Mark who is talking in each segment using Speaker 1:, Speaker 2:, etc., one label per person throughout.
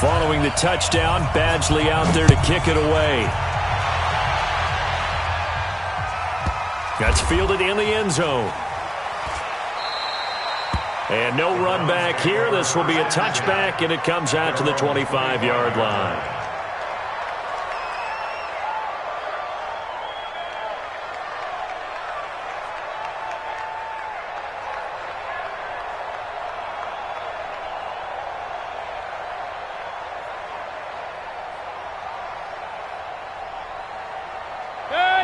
Speaker 1: Following the touchdown, Badgley out there to kick it away. That's fielded in the end zone. And no run back here. This will be a touchback, and it comes out to the 25-yard line.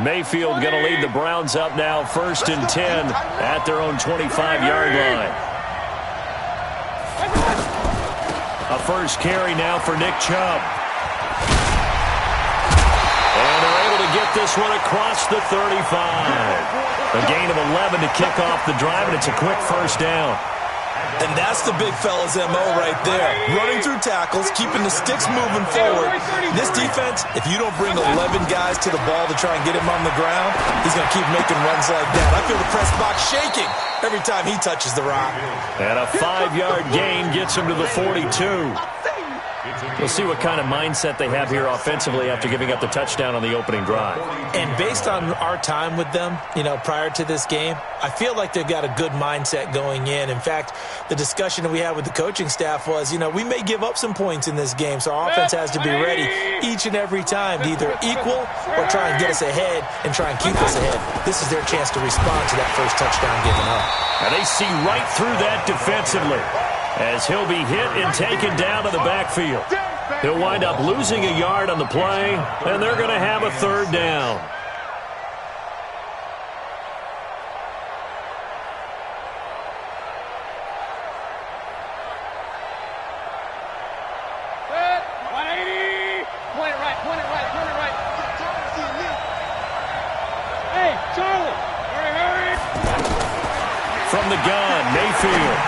Speaker 1: Mayfield going to lead the Browns up now, 1st and 10 at their own 25-yard line. A first carry now for Nick Chubb. And they're able to get this one across the 35. A gain of 11 to kick off the drive, and it's a quick first down.
Speaker 2: And that's the big fella's MO right there. Running through tackles, keeping the sticks moving forward. This defense, if you don't bring 11 guys to the ball to try and get him on the ground, he's going to keep making runs like that. I feel the press box shaking every time he touches the rock.
Speaker 1: And a 5-yard gain gets him to the 42. We'll see what kind of mindset they have here offensively after giving up the touchdown on the opening drive.
Speaker 2: And based on our time with them, prior to this game, I feel like they've got a good mindset going in. In fact, the discussion that we had with the coaching staff was, we may give up some points in this game, so our offense has to be ready each and every time to either equal or try and get us ahead and try and keep us ahead. This is their chance to respond to that first touchdown given up.
Speaker 1: And they see right through that defensively, as he'll be hit and taken down to the backfield. He'll wind up losing a yard on the play, and they're going to have a 3rd down. From the gun, Mayfield.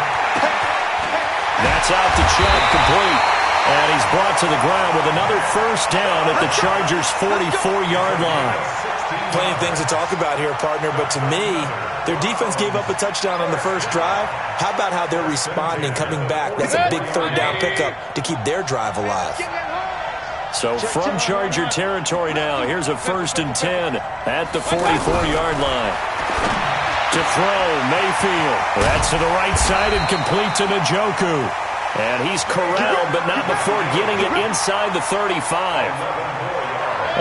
Speaker 1: That's out to Chubb, complete. And he's brought to the ground with another first down at the Chargers' 44-yard line.
Speaker 2: Plenty of things to talk about here, partner, but to me, their defense gave up a touchdown on the first drive. How about how they're responding, coming back? That's a big 3rd down pickup to keep their drive alive.
Speaker 1: So from Charger territory now, here's a 1st and 10 at the 44-yard line. To throw, Mayfield. That's to the right side and complete to Njoku. And he's corralled, but not before getting it inside the 35.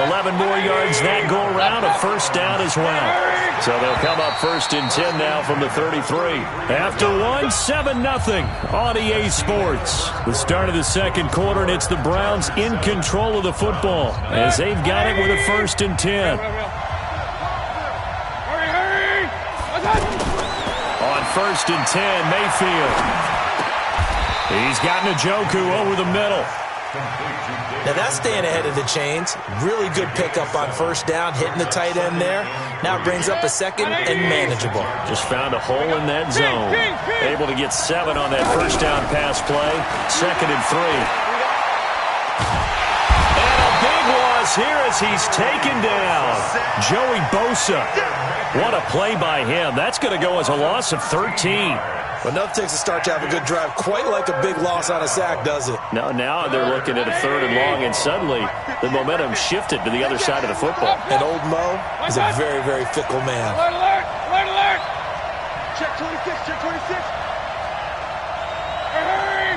Speaker 1: 11 more yards that go around, a first down as well. So they'll come up 1st and 10 now from the 33. After one, 7-0 on EA Sports. The start of the second quarter, and it's the Browns in control of the football as they've got it with a 1st and 10. On 1st and 10, Mayfield. He's got Njoku over the middle.
Speaker 2: Now that's staying ahead of the chains. Really good pickup on first down, hitting the tight end there. Now it brings up a 2nd and manageable.
Speaker 1: Just found a hole in that zone. Able to get 7 on that first down pass play. 2nd and 3. And a big loss here as he's taken down. Joey Bosa. What a play by him. That's going to go as a loss of 13.
Speaker 2: Well, nothing takes a start to have a good drive quite like a big loss on a sack, does it?
Speaker 1: No, now they're looking at a 3rd and long, and suddenly the momentum shifted to the other side of the football.
Speaker 2: And old Mo is a very, very fickle man.
Speaker 3: Alert, alert, alert, alert. Check 26, check 26. Hurry.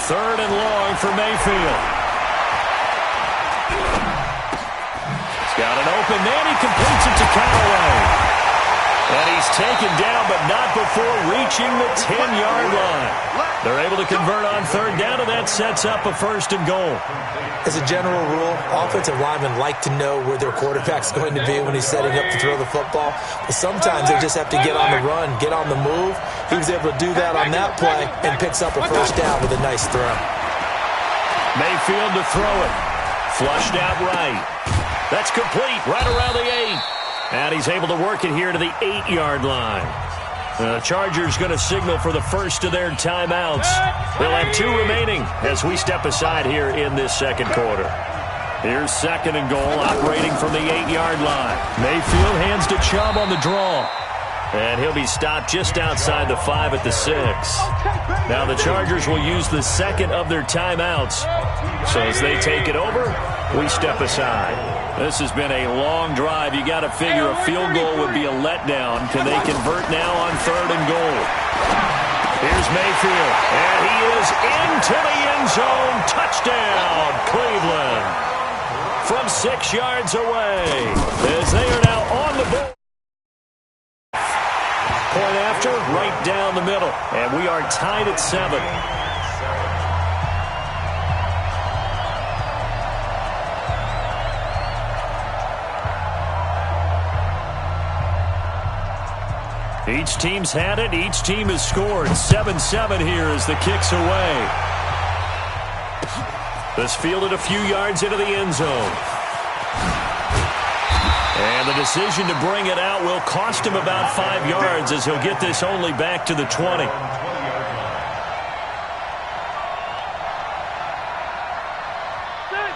Speaker 1: 3rd and long for Mayfield. He's got an open man. He completes it to Callaway. And he's taken down, but not before reaching the 10-yard line. They're able to convert on 3rd down, and that sets up a 1st and goal.
Speaker 2: As a general rule, offensive linemen like to know where their quarterback's going to be when he's setting up to throw the football. But sometimes they just have to get on the run, get on the move. He was able to do that on that play and picks up a first down with a nice throw.
Speaker 1: Mayfield to throw it. Flushed out right. That's complete right around the 8. And he's able to work it here to the 8-yard line. The Chargers going to signal for the first of their timeouts. They'll have 2 remaining as we step aside here in this second quarter. Here's 2nd and goal, operating from the 8-yard line. Mayfield hands to Chubb on the draw. And he'll be stopped just outside the 5 at the 6. Now the Chargers will use the second of their timeouts. So as they take it over, we step aside. This has been a long drive. You got to figure a field goal would be a letdown. Can they convert now on 3rd and goal? Here's Mayfield, and he is into the end zone. Touchdown, Cleveland. From 6 yards away, as they are now on the board. Point after, right down the middle, and we are tied at 7. Each team's had it. Each team has scored. 7-7 here as the kick's away. This fielded a few yards into the end zone. And the decision to bring it out will cost him about 5 yards as he'll get this only back to the 20.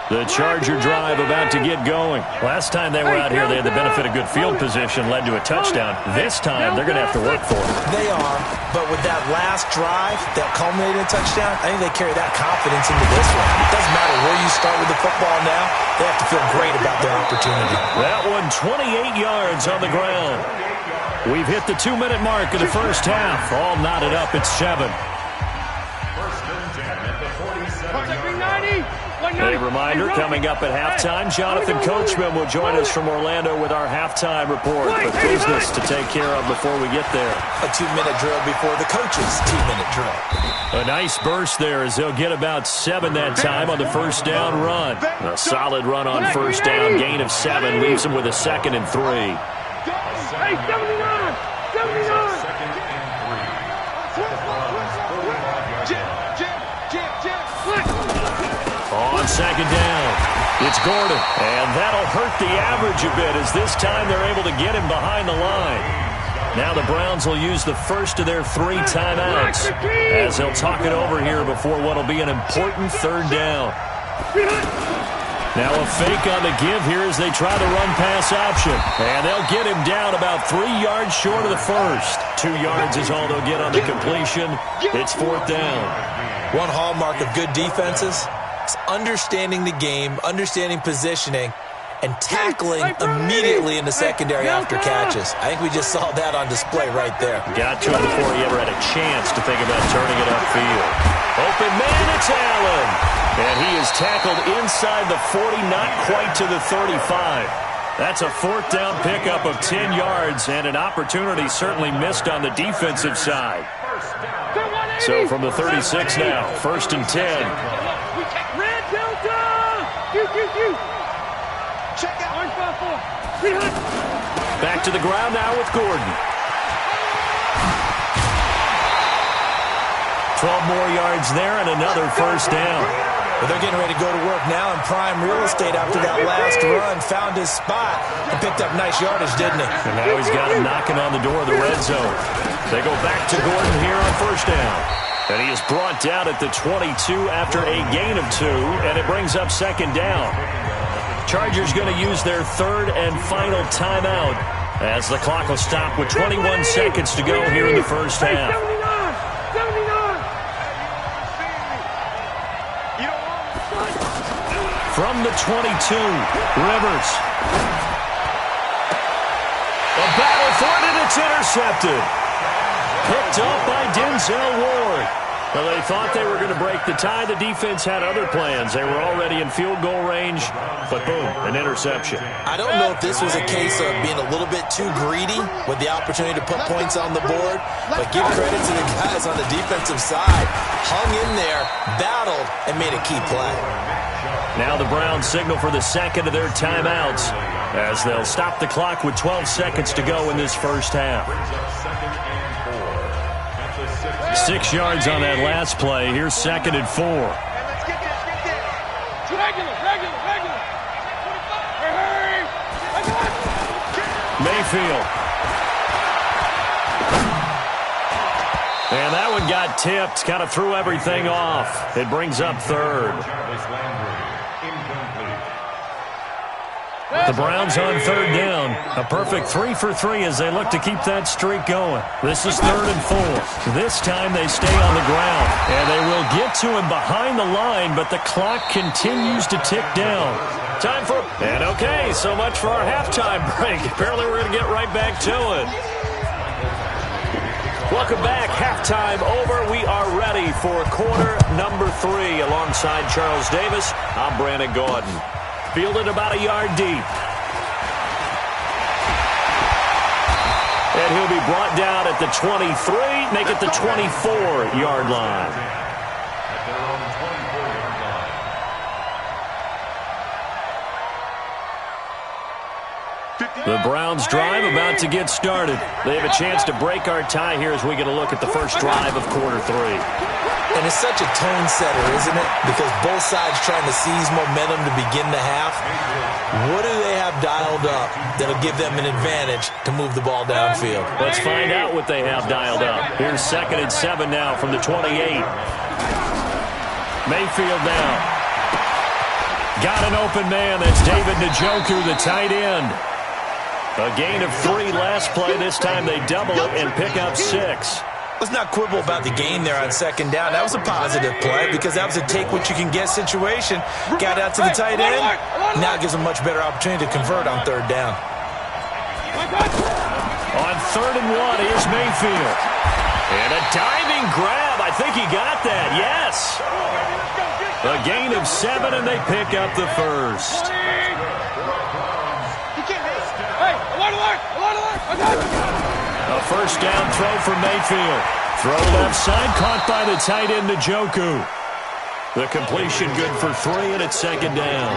Speaker 1: The Charger drive about to get going. Last time they were out here, they had the benefit of good field position, led to a touchdown. This time, they're going to have to work for it.
Speaker 2: They are, but with that last drive that culminated in a touchdown, I think they carry that confidence into this one. It doesn't matter where you start with the football now. They have to feel great about their opportunity.
Speaker 1: That one, 28 yards on the ground. We've hit the 2-minute mark of the first half. All knotted up at 7. A reminder, coming up at halftime, Jonathan Coachman will join us from Orlando with our halftime report. But business to take care of before we get there.
Speaker 2: A 2-minute drill before the coach's 2-minute drill.
Speaker 1: A nice burst there as they'll get about 7 that time on the first down run. A solid run on first down, gain of 7, leaves them with a 2nd and 3.
Speaker 3: Hey, 79! 79!
Speaker 1: On second down, it's Gordon. And that'll hurt the average a bit as this time they're able to get him behind the line. Now the Browns will use the first of their 3 timeouts as they'll talk it over here before what will be an important 3rd down. Now a fake on the give here as they try the run-pass option. And they'll get him down about 3 yards short of the first. 2 yards is all they'll get on the completion. It's 4th down.
Speaker 2: One hallmark of good defenses is understanding the game, understanding positioning, and tackling immediately in the secondary after catches. I think we just saw that on display right there.
Speaker 1: Got to him before he ever had a chance to think about turning it upfield. Open man, it's Allen. And he is tackled inside the 40, not quite to the 35. That's a 4th down pickup of 10 yards and an opportunity certainly missed on the defensive side. So from the 36 now, 1st and 10.
Speaker 3: Red Delta! Check out.
Speaker 1: Back to the ground now with Gordon. 12 more yards there and another 1st down.
Speaker 2: Well, they're getting ready to go to work now in prime real estate after that last run. Found his spot and picked up nice yardage, didn't he?
Speaker 1: And now he's got him knocking on the door of the red zone. They go back to Gordon here on 1st down. And he is brought down at the 22 after a gain of 2, and it brings up 2nd down. Chargers going to use their 3rd and final timeout as the clock will stop with 21 seconds to go here in the first half. From the 22, Rivers. A battle for it, and it's intercepted. Picked up by Denzel Ward. Well, they thought they were going to break the tie. The defense had other plans. They were already in field goal range, but boom, an interception.
Speaker 2: I don't know if this was a case of being a little bit too greedy with the opportunity to put points on the board, but give credit to the guys on the defensive side. Hung in there, battled, and made a key play.
Speaker 1: Now the Browns signal for the 2nd of their timeouts as they'll stop the clock with 12 seconds to go in this first half. 6 yards on that last play. Here's 2nd and 4.
Speaker 3: Regular.
Speaker 1: Mayfield. And that one got tipped. Kind of threw everything off. It brings up 3rd. The Browns on third down. A perfect 3 for 3 as they look to keep that streak going. This is 3rd and 4. This time they stay on the ground. And they will get to him behind the line, but the clock continues to tick down. Time for... And okay, so much for our halftime break. Apparently we're going to get right back to it. Welcome back. Halftime over. We are ready for quarter number 3. Alongside Charles Davis, I'm Brandon Gordon. Fielded about a yard deep. And he'll be brought down at the 23, make it the 24-yard line. The Browns drive about to get started. They have a chance to break our tie here as we get a look at the first drive of quarter 3.
Speaker 2: And it's such a tone setter, isn't it? Because both sides trying to seize momentum to begin the half. What do they have dialed up that'll give them an advantage to move the ball downfield?
Speaker 1: Let's find out what they have dialed up. Here's 2nd and 7 now from the 28. Mayfield now. Got an open man. That's David Njoku, the tight end. A gain of 3 last play. This time they double it and pick up 6.
Speaker 2: Let's not quibble about the gain there on 2nd down. That was a positive play because that was a take-what-you-can-get situation. Got out to the tight end. Now it gives them a much better opportunity to convert on 3rd down.
Speaker 1: On 3rd and 1, here's Mayfield. And a diving grab. I think he got that. Yes. A gain of 7, and they pick up the first. A first down throw for Mayfield. Throw left side, caught by the tight end Njoku. The completion good for 3, and it's 2nd down.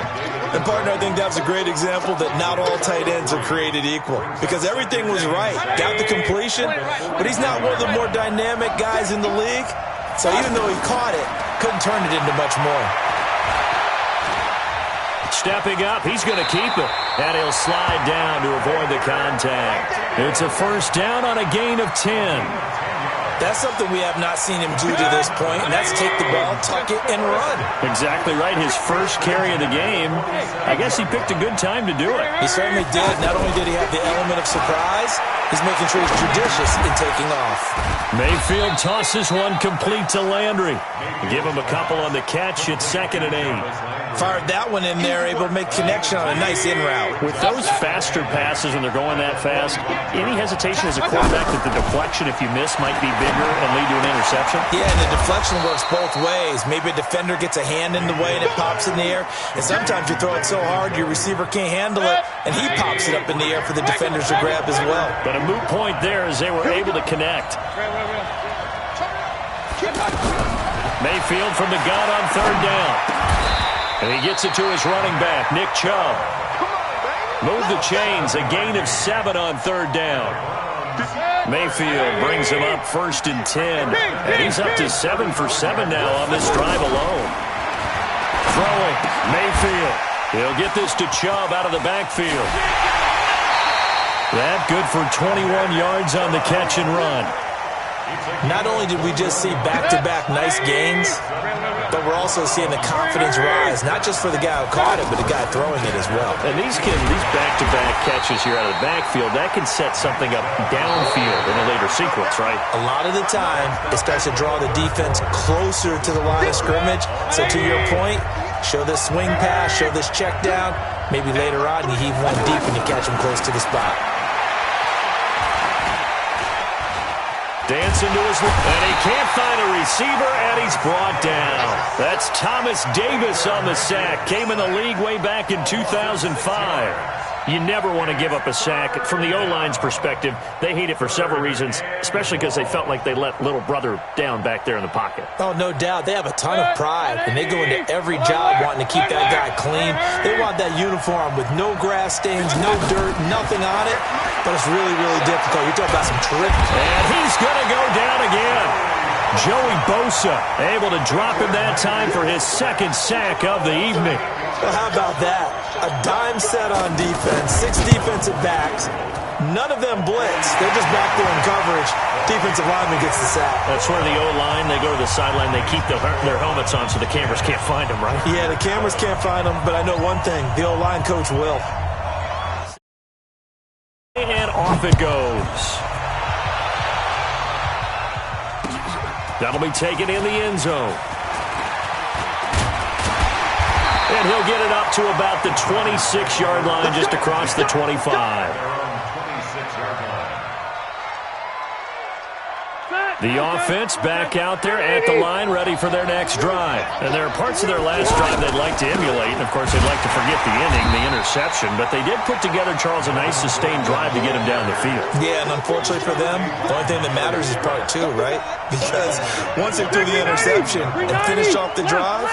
Speaker 2: And, partner, I think that was a great example that not all tight ends are created equal. Because everything was right. Got the completion, but he's not one of the more dynamic guys in the league. So even though he caught it, couldn't turn it into much more.
Speaker 1: Stepping up, he's going to keep it. And he'll slide down to avoid the contact. It's a first down on a gain of 10.
Speaker 2: That's something we have not seen him do to this point, and that's take the ball, tuck it, and run.
Speaker 1: Exactly right. His first carry of the game. I guess he picked a good time to do it.
Speaker 2: He certainly did. Not only did he have the element of surprise, he's making sure he's judicious in taking off.
Speaker 1: Mayfield tosses one complete to Landry. Give him a couple on the catch. It's 2nd and 8.
Speaker 2: Fired that one in there, able to make connection on a nice in route.
Speaker 1: With those faster passes when they're going that fast, any hesitation as a quarterback that the deflection, if you miss, might be bigger and lead to an interception?
Speaker 2: Yeah, and the deflection works both ways. Maybe a defender gets a hand in the way and it pops in the air. And sometimes you throw it so hard your receiver can't handle it, and he pops it up in the air for the defenders to grab as well.
Speaker 1: But a moot point there as they were able to connect. Mayfield from the gun on 3rd down. And he gets it to his running back, Nick Chubb. Move the chains, a gain of 7 on 3rd down. Mayfield brings him up 1st and 10. And he's up to 7 for 7 now on this drive alone. Throwing, Mayfield. He'll get this to Chubb out of the backfield. That good for 21 yards on the catch and run.
Speaker 2: Not only did we just see back-to-back nice gains, but we're also seeing the confidence rise, not just for the guy who caught it, but the guy throwing it as well.
Speaker 1: And these back-to-back catches here out of the backfield, that can set something up downfield in a later sequence, right?
Speaker 2: A lot of the time, it starts to draw the defense closer to the line of scrimmage. So to your point, show this swing pass, show this check down. Maybe later on you heave one deep and you catch him close to the spot.
Speaker 1: Dancing to his left, and he can't find a receiver, and he's brought down. That's Thomas Davis on the sack. Came in the league way back in 2005. You never want to give up a sack. From the O-line's perspective, they hate it for several reasons, especially because they felt like they let little brother down back there in the pocket.
Speaker 2: Oh, no doubt. They have a ton of pride, and they go into every job wanting to keep that guy clean. They want that uniform with no grass stains, no dirt, nothing on it, but it's really, really difficult. You're talking about some terrific.
Speaker 1: And he's going to go down again. Joey Bosa able to drop him that time for his 2nd sack of the evening.
Speaker 2: Well, how about that? A dime set on defense, 6 defensive backs. None of them blitz. They're just back there in coverage. Defensive lineman gets the sack.
Speaker 1: That's where the O-line, they go to the sideline, they keep their helmets on so the cameras can't find them, right?
Speaker 2: Yeah, the cameras can't find them, but I know one thing. The O-line coach will.
Speaker 1: off it goes. That'll be taken in the end zone. And he'll get it up to about the 26-yard line, just across the 25. The offense back out there at the line, ready for their next drive. And there are parts of their last drive they'd like to emulate. And, of course, they'd like to forget the ending, the interception. But they did put together, Charles, a nice sustained drive to get him down the field.
Speaker 2: Yeah, and unfortunately for them, the only thing that matters is part two, right? Because once they threw the interception and finished off the drive,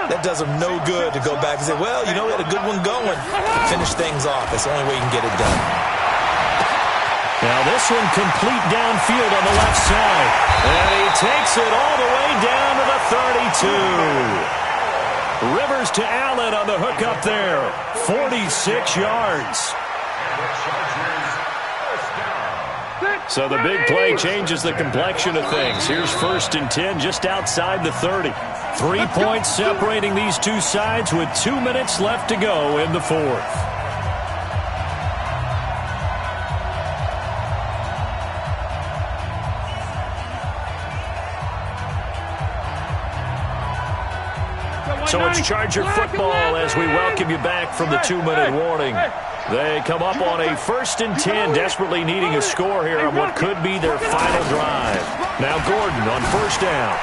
Speaker 2: that does them no good to go back and say, well, you know, we had a good one going. Finish things off. That's the only way you can get it done.
Speaker 1: Now this one complete downfield on the left side. And he takes it all the way down to the 32. Rivers to Allen on the hook up there. 46 yards. So the big play changes the complexion of things. Here's 1st and 10 just outside the 30. 3 points separating these two sides with 2 minutes left to go in the fourth. So it's Charger football as we welcome you back from the 2-minute warning. They come up on a 1st and 10, desperately needing a score here on what could be their final drive. Now Gordon on 1st down.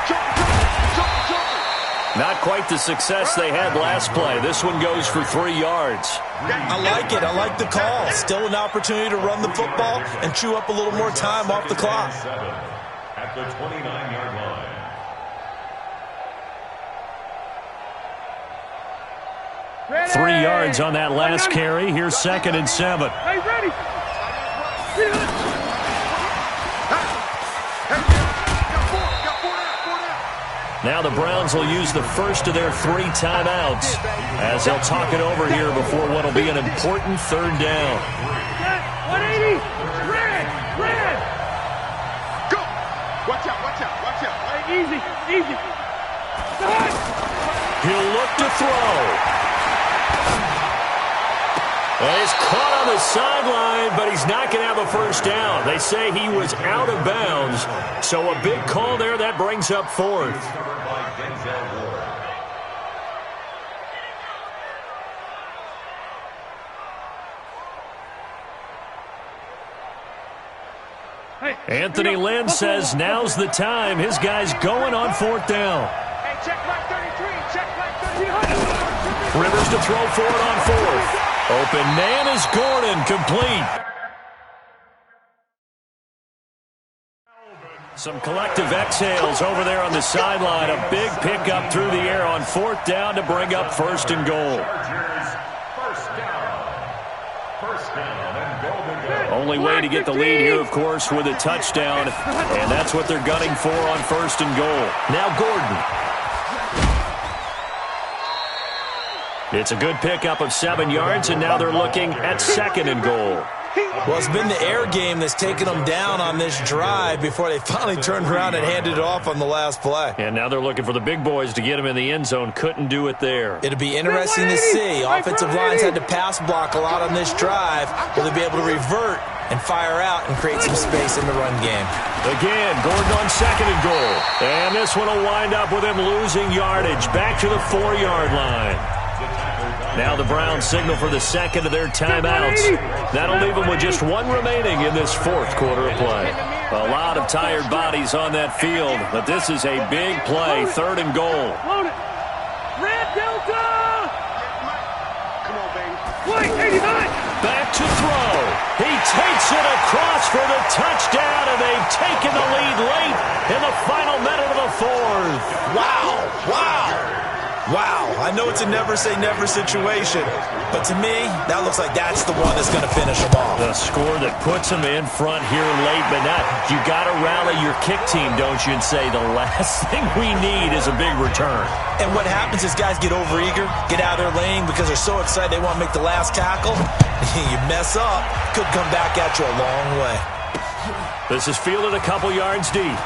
Speaker 1: Not quite the success they had last play. This one goes for 3 yards.
Speaker 2: I like it. I like the call. Still an opportunity to run the football and chew up a little more time off the clock.
Speaker 4: At the 29-yard line.
Speaker 1: 3 yards on that last carry. Here's 2nd and 7.
Speaker 3: Hey, ready?
Speaker 1: Now the Browns will use the first of their 3 timeouts as they'll talk it over here before what will be an important 3rd down.
Speaker 3: 180. Red. Go. Watch out. Hey, easy.
Speaker 1: He'll look to throw. Well, he's caught on the sideline, but he's not going to have a 1st down. They say he was out of bounds, so a big call there. That brings up 4th. Anthony Lynn says now's the time. His guy's going on 4th down.
Speaker 3: Hey, check back 33. Check back 33.
Speaker 1: Rivers to throw for it on 4th. Open man is Gordon, complete. Some collective exhales over there on the sideline. A big pickup through the air on 4th down to bring up 1st and goal. Only way to get the lead here, of course, with a touchdown. And that's what they're gunning for on 1st and goal. Now Gordon. It's a good pickup of 7 yards, and now they're looking at 2nd and goal.
Speaker 2: Well, it's been the air game that's taken them down on this drive before they finally turned around and handed it off on the last play.
Speaker 1: And now they're looking for the big boys to get him in the end zone. Couldn't do it there.
Speaker 2: It'll be interesting to see. Offensive lines had to pass block a lot on this drive. Will they be able to revert and fire out and create some space in the run game?
Speaker 1: Again, Gordon on 2nd and goal. And this one will wind up with him losing yardage. Back to the 4-yard line. Now the Browns signal for the 2nd of their timeouts. That'll leave them with just 1 remaining in this 4th quarter of play. A lot of tired bodies on that field, but this is a big play, 3rd and goal.
Speaker 3: Red Delta! Come on, baby. 89!
Speaker 1: Back to throw. He takes it across for the touchdown, and they've taken the lead late in the final minute of the 4th.
Speaker 2: Wow, I know it's a never-say-never situation, but to me, that looks like that's the one that's going to finish them off.
Speaker 1: The score that puts them in front here late, but not. You got to rally your kick team, don't you, and say the last thing we need is a big return.
Speaker 2: And what happens is guys get overeager, get out of their lane because they're so excited they want to make the last tackle. You mess up, could come back at you a long way.
Speaker 1: This is fielded a couple yards deep.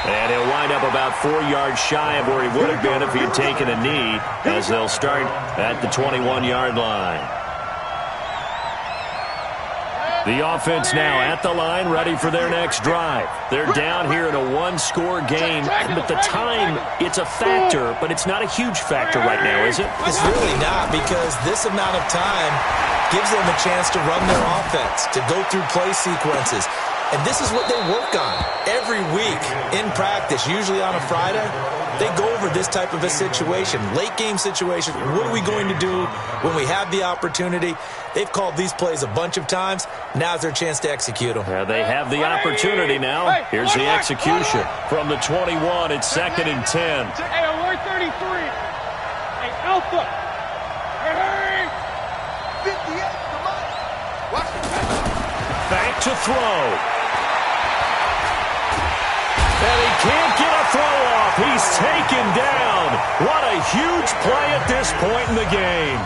Speaker 1: And he'll wind up about 4 yards shy of where he would have been if he had taken a knee, as they'll start at the 21-yard line. The offense now at the line, ready for their next drive. They're down here in a one-score game, but the time, it's a factor, but it's not a huge factor right now, is it?
Speaker 2: It's really not, because this amount of time gives them a chance to run their offense, to go through play sequences. And this is what they work on every week in practice, usually on a Friday. They go over this type of a situation, late game situation. What are we going to do when we have the opportunity? They've called these plays a bunch of times. Now's their chance to execute them.
Speaker 1: Yeah, they have the opportunity now. Here's the execution. From the 21, it's 2nd and 10.
Speaker 3: Hey, alert 33. Hey, Alpha. Hey. 58, come on. Watch the pass.
Speaker 1: Back to throw. And he can't get a throw off. He's taken down. What a huge play at this point in the game.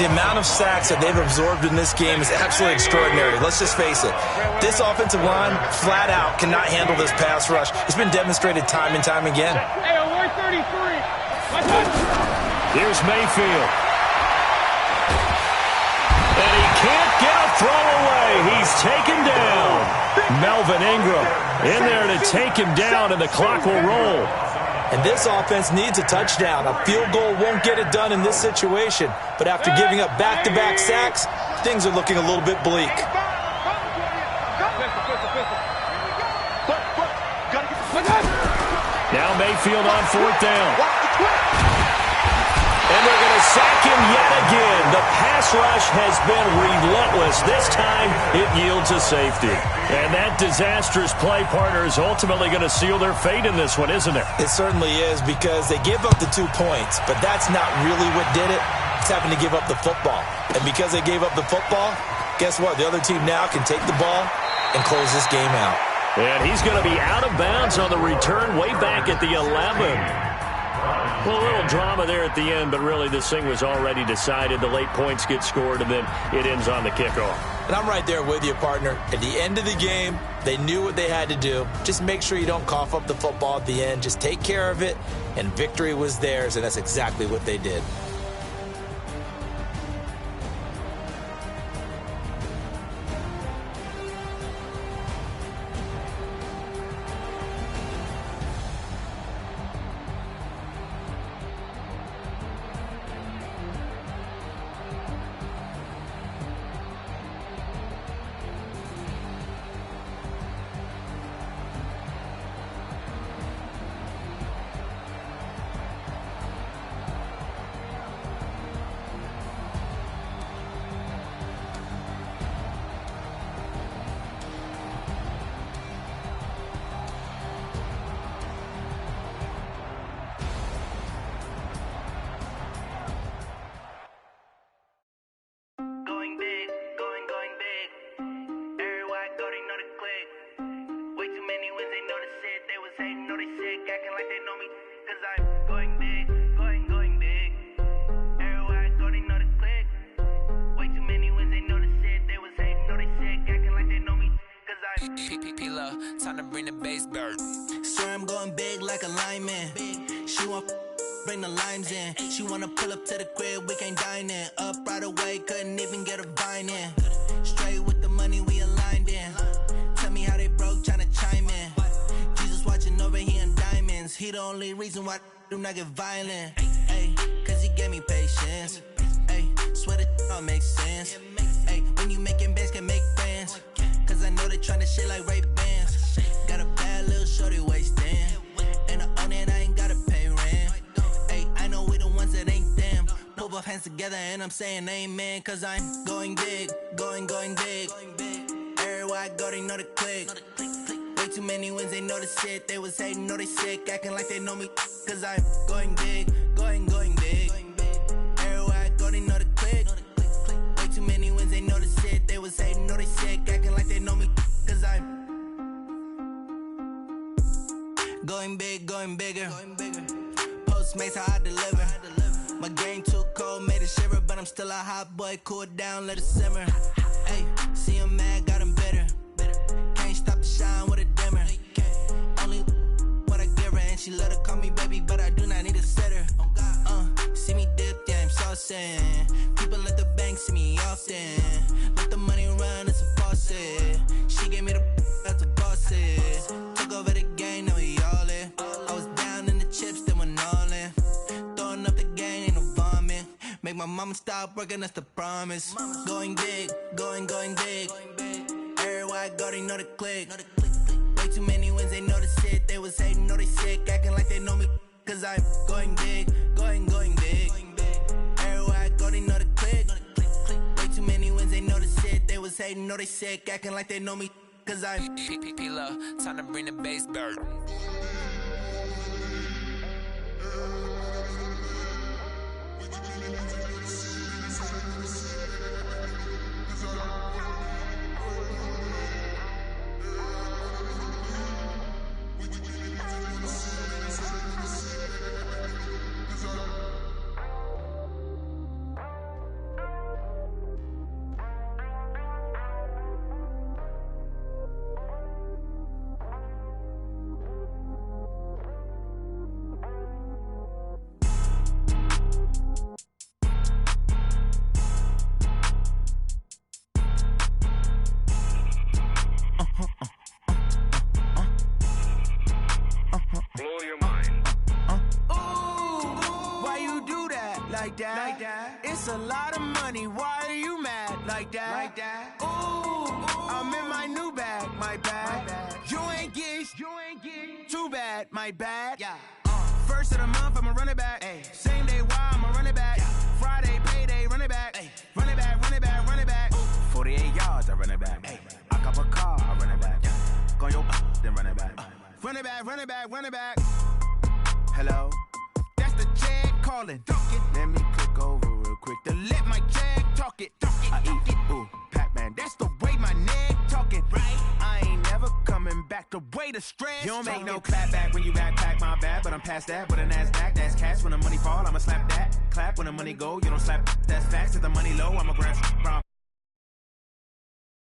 Speaker 2: The amount of sacks that they've absorbed in this game is absolutely extraordinary. Let's just face it. This offensive line, flat out, cannot handle this pass rush. It's been demonstrated time and time again.
Speaker 3: Hey, alert 33.
Speaker 1: Here's Mayfield. And he can't get a throw away. He's taken down. Melvin Ingram in there to take him down, and the clock will roll.
Speaker 2: And this offense needs a touchdown. A field goal won't get it done in this situation. But after giving up back-to-back sacks, things are looking a little bit bleak.
Speaker 1: Now Mayfield on 4th down. And they're going to sack him yet again. The pass rush has been relentless. This time, it yields a safety. And that disastrous play, partner, is ultimately going to seal their fate in this one, isn't it?
Speaker 2: It certainly is, because they gave up the 2 points, but that's not really what did it. It's having to give up the football. And because they gave up the football, guess what? The other team now can take the ball and close this game out.
Speaker 1: And he's going to be out of bounds on the return way back at the 11. Well, a little drama there at the end, but really this thing was already decided. The late points get scored, and then it ends on the kickoff.
Speaker 2: And I'm right there with you, partner. At the end of the game, they knew what they had to do. Just make sure you don't cough up the football at the end. Just take care of it, and victory was theirs, and that's exactly what they did.
Speaker 5: Time to bring the bass bird. Swear I'm going big like a lineman. She want bring the limes in. She wanna pull up to the crib, we can't dine in. Up right away, couldn't even get a vine in. Straight with the money we aligned in. Tell me how they broke, tryna chime in. Jesus watching over here in diamonds. He the only reason why do not get violent. Ay, cause he gave me patience. Ay, swear that don't make sense. Ay, when you making bands can make friends. Cause I know they tryna shit like Ray-Bans. Got a bad little shorty wasting. And I own it, I ain't gotta pay rent. Ay, I know we the ones that ain't them. Put both hands together and I'm saying amen. Cause I'm going big, going big. Everywhere I go, they know the click. Way too many wins, they know the shit. They was hating, know they sick, acting like they know me. Cause I'm going big, going big. Everywhere I go, they know the click. Way too many wins, they know the shit. They was hating, know they sick, acting like they know me. Cause I'm going big, going bigger. Postmates how I deliver. My game too cold, made it shiver, but I'm still a hot boy. Cool it down, let it simmer. Hey, see him mad, got him bitter. Can't stop the shine with a dimmer. Only what I give her, and she let her call me baby, but I do not need a sitter. See me dip, yeah, I'm saucing. People at the bank see me often. Let the money run, it's a false my mama stopped working, that's the promise. Going big, going big. Everywhere I go, they know the click. Way too many wins, they know the shit. They was hating, know they sick, acting like they know me. Cause I'm going big, going big. Everywhere I go, they know the click. Way too many wins, they know the shit. They was hating, know they sick, acting like they know me. Cause I'm P-P-P-Love, time to bring the bass bird.
Speaker 6: It's a lot of money, why are you mad like that? Ooh, I'm in my new bag, my bad. You ain't getting too bad, my bad. Yeah. First of the month, I'ma run it back. Ay. Same day, why I'ma run it back. Yeah. Friday, payday, run it back. Ay. Run it back, run it back, run it back. Ooh. 48 yards, I run it back. Ay. I cop a car, I run it back. Yeah. Go your then run it back. Run it back, run it back, run it back. Hello? That's the check calling. Let me click over real quick to let my check talk it. I eat it, ooh, Pac-Man. That's the way my neck talking. Right? I ain't never coming back the way the stress. You don't make no clap back when you backpack, my bad. But I'm past that with a NASDAQ. That's cash when the money fall, I'ma slap that. Clap when the money go, you don't slap. That's facts. If the money low, I'ma grab.